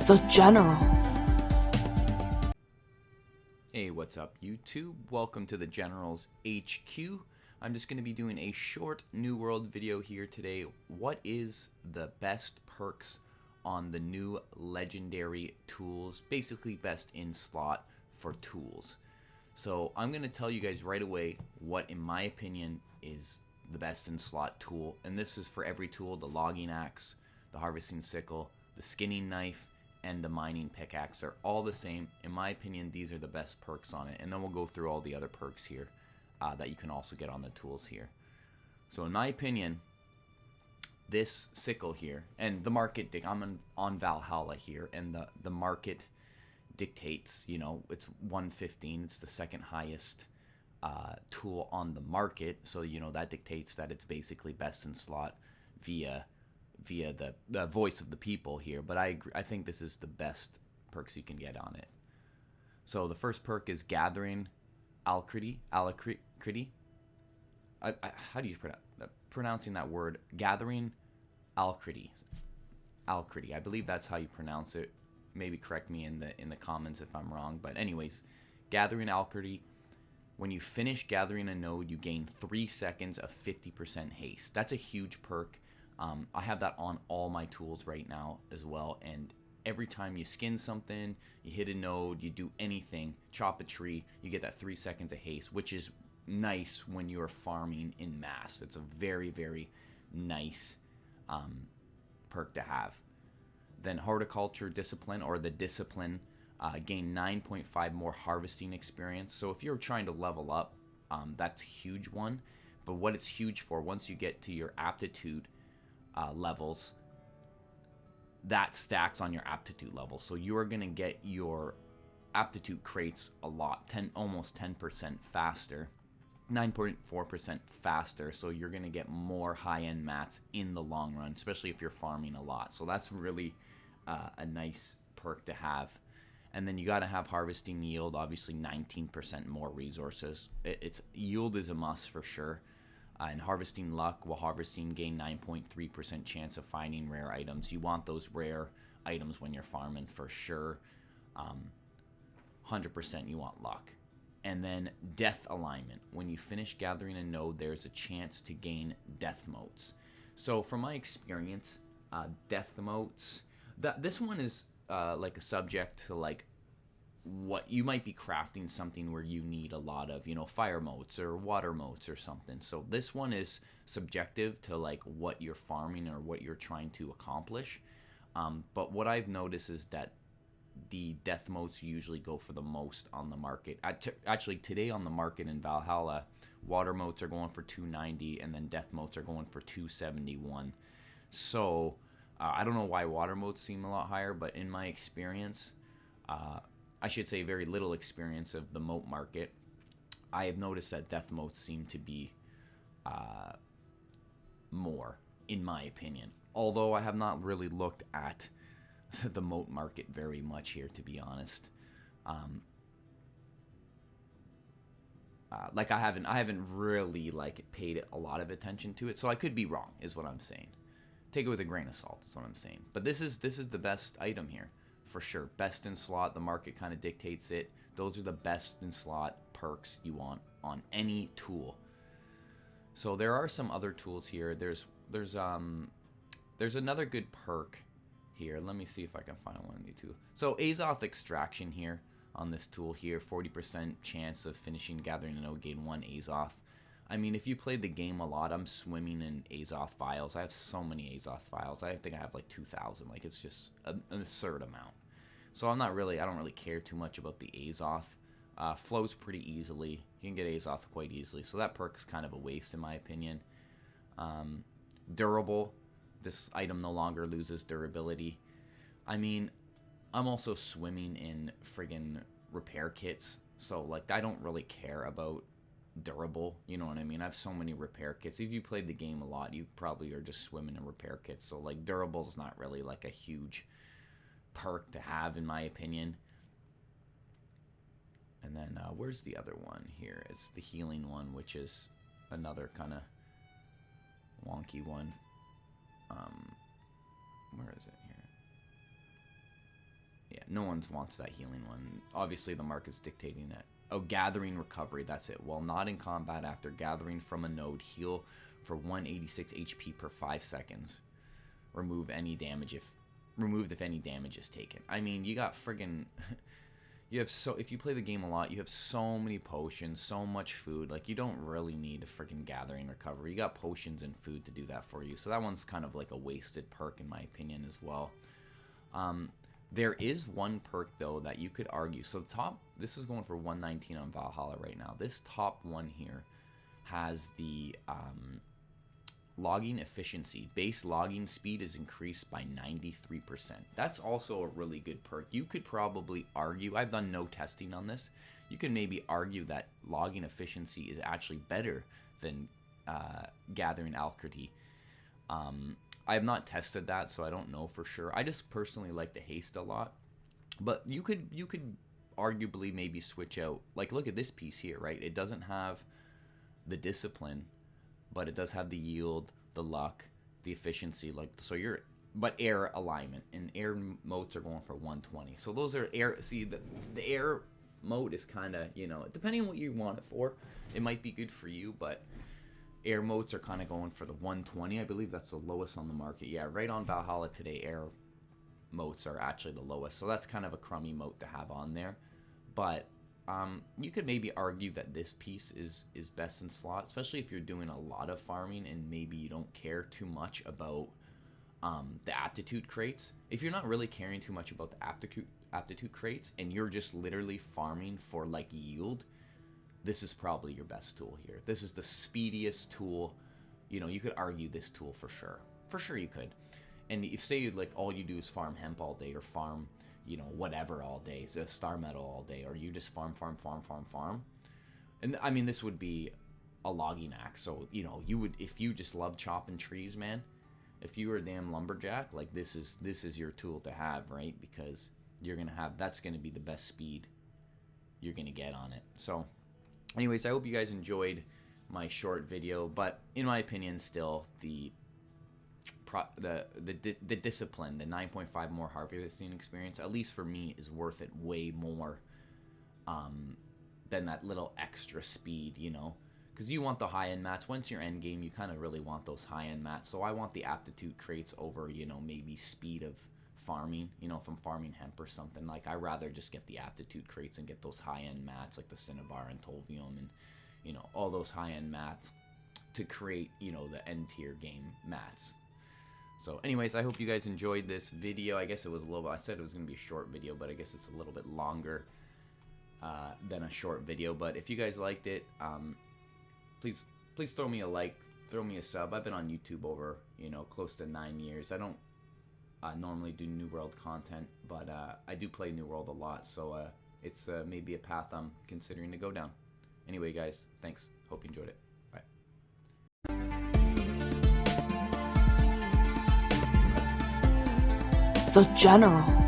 The General. Hey, what's up YouTube? Welcome to the General's HQ. I'm just going to be doing a short New World video here today. What is the best perks on the new Legendary Tools? Basically best in slot for tools. So I'm going to tell you guys right away what in my opinion is the best in slot tool. And this is for every tool: the logging axe, the harvesting sickle, the skinning knife, and the mining pickaxe are all the same. In my opinion, these are the best perks on it. And then we'll go through all the other perks here that you can also get on the tools here. So in my opinion, this sickle here, and the market, I'm on Valhalla here, and the market dictates, you know, it's 115. It's the second highest tool on the market. So, you know, that dictates that it's basically best in slot via the voice of the people here. But I agree, I think this is the best perks you can get on it. So the first perk is Gathering Alacrity. How do you pronouncing that word? Gathering Alacrity. I believe that's how you pronounce it. Maybe correct me in the comments if I'm wrong. But anyways, Gathering Alacrity. When you finish gathering a node, you gain 3 seconds of 50% haste. That's a huge perk. I have that on all my tools right now as well, and every time you skin something, you hit a node, you do anything, chop a tree, you get that 3 seconds of haste, which is nice when you're farming in mass. It's a very, very nice perk to have. Then Horticulture Discipline, or the Discipline, gain 9.5 more harvesting experience. So if you're trying to level up, that's a huge one. But what it's huge for, once you get to your aptitude levels, that stacks on your aptitude level. So you're going to get your aptitude crates a lot, almost 10% faster, 9.4% faster. So you're going to get more high-end mats in the long run, especially if you're farming a lot. So that's really a nice perk to have. And then you got to have Harvesting Yield, obviously 19% more resources. Yield is a must for sure. And Harvesting Luck, well, Harvesting gain 9.3% chance of finding rare items. You want those rare items when you're farming for sure. 100% you want luck. And then Death Alignment. When you finish gathering a node, there's a chance to gain death motes. So from my experience, death motes, this one is like a subject to like what you might be crafting something where you need a lot of, you know, fire motes or water motes or something. So this one is subjective to like what you're farming or what you're trying to accomplish. But what I've noticed is that the death motes usually go for the most on the market. Actually, today on the market in Valhalla, water motes are going for 290, and then death motes are going for 271. So I don't know why water motes seem a lot higher, but in my experience, I should say very little experience of the mote market, I have noticed that death motes seem to be more, in my opinion. Although I have not really looked at the mote market very much here, to be honest. Like I haven't really like paid a lot of attention to it, so I could be wrong, is what I'm saying. Take it with a grain of salt, is what I'm saying. But this is the best item here. For sure, best in slot. The market kind of dictates it. Those are the best in slot perks you want on any tool. So there are some other tools here. There's another good perk here. Let me see if I can find one of the two. So Azoth Extraction here on this tool here, 40% chance of finishing gathering a node, gain 1 Azoth. I mean, if you played the game a lot, I'm swimming in Azoth files. I have so many Azoth files. I think I have like 2,000. Like, it's just an absurd amount. So I don't really care too much about the Azoth. Flows pretty easily. You can get Azoth quite easily. So that perk is kind of a waste in my opinion. Durable. This item no longer loses durability. I mean, I'm also swimming in friggin' repair kits. So, like, I don't really care about durable, you know what I mean? I have so many repair kits. If you played the game a lot, you probably are just swimming in repair kits. So, like, durable is not really, like, a huge perk to have, in my opinion. And then, where's the other one here? It's the healing one, which is another kind of wonky one. Where is it here? Yeah, no one wants that healing one. Obviously, the market's dictating that. Oh, gathering recovery, that's it. While not in combat, after gathering from a node, heal for 186 HP per 5 seconds. Removed if any damage is taken. I mean, you got friggin' if you play the game a lot, you have so many potions, so much food. Like, you don't really need a friggin' gathering recovery. You got potions and food to do that for you. So that one's kind of like a wasted perk in my opinion as well. There is one perk though that you could argue. So this is going for 119 on Valhalla right now. This top one here has the logging efficiency. Base logging speed is increased by 93%. That's also a really good perk. You could probably argue, I've done no testing on this, you could maybe argue that logging efficiency is actually better than gathering alacrity. I have not tested that, so I don't know for sure. I just personally like the haste a lot. But you could arguably maybe switch out, like, look at this piece here, right? It doesn't have the discipline, but it does have the yield, the luck, the efficiency, like, so but air alignment, and air motes are going for 120. So those are air, see, the air mode is kind of, you know, depending on what you want it for, it might be good for you, but air motes are kind of going for the 120. I believe that's the lowest on the market. Yeah, right on Valhalla today, air motes are actually the lowest, so that's kind of a crummy mote to have on there. But you could maybe argue that this piece is best in slot, especially if you're doing a lot of farming and maybe you don't care too much about the aptitude crates. If you're not really caring too much about the aptitude crates and you're just literally farming for like yield, this is probably your best tool here. This is the speediest tool. You know, you could argue this tool for sure. For sure you could. And if say like all you do is farm hemp all day, or farm, you know, whatever all day, so star metal all day, or you just farm. And I mean, this would be a logging axe. So, you know, you would, if you just love chopping trees, man, if you were a damn lumberjack, like this is your tool to have, right? Because you're going to have, that's going to be the best speed you're going to get on it. So anyways, I hope you guys enjoyed my short video, but in my opinion, still the discipline, the 9.5 more harvesting experience, at least for me, is worth it way more than that little extra speed, you know, because you want the high-end mats. Once you're end game, you kind of really want those high-end mats. So I want the aptitude crates over, you know, maybe speed of farming. You know, if I'm farming hemp or something, like, I rather just get the aptitude crates and get those high-end mats like the Cinnabar and Tolvium and, you know, all those high-end mats to create, you know, the end tier game mats. So anyways, I hope you guys enjoyed this video. I guess it was a little bit, I said it was going to be a short video, but I guess it's a little bit longer than a short video. But if you guys liked it, please throw me a like, throw me a sub. I've been on YouTube over, you know, close to 9 years. I don't normally do New World content, but I do play New World a lot, so it's maybe a path I'm considering to go down. Anyway, guys, thanks. Hope you enjoyed it. Bye. The General.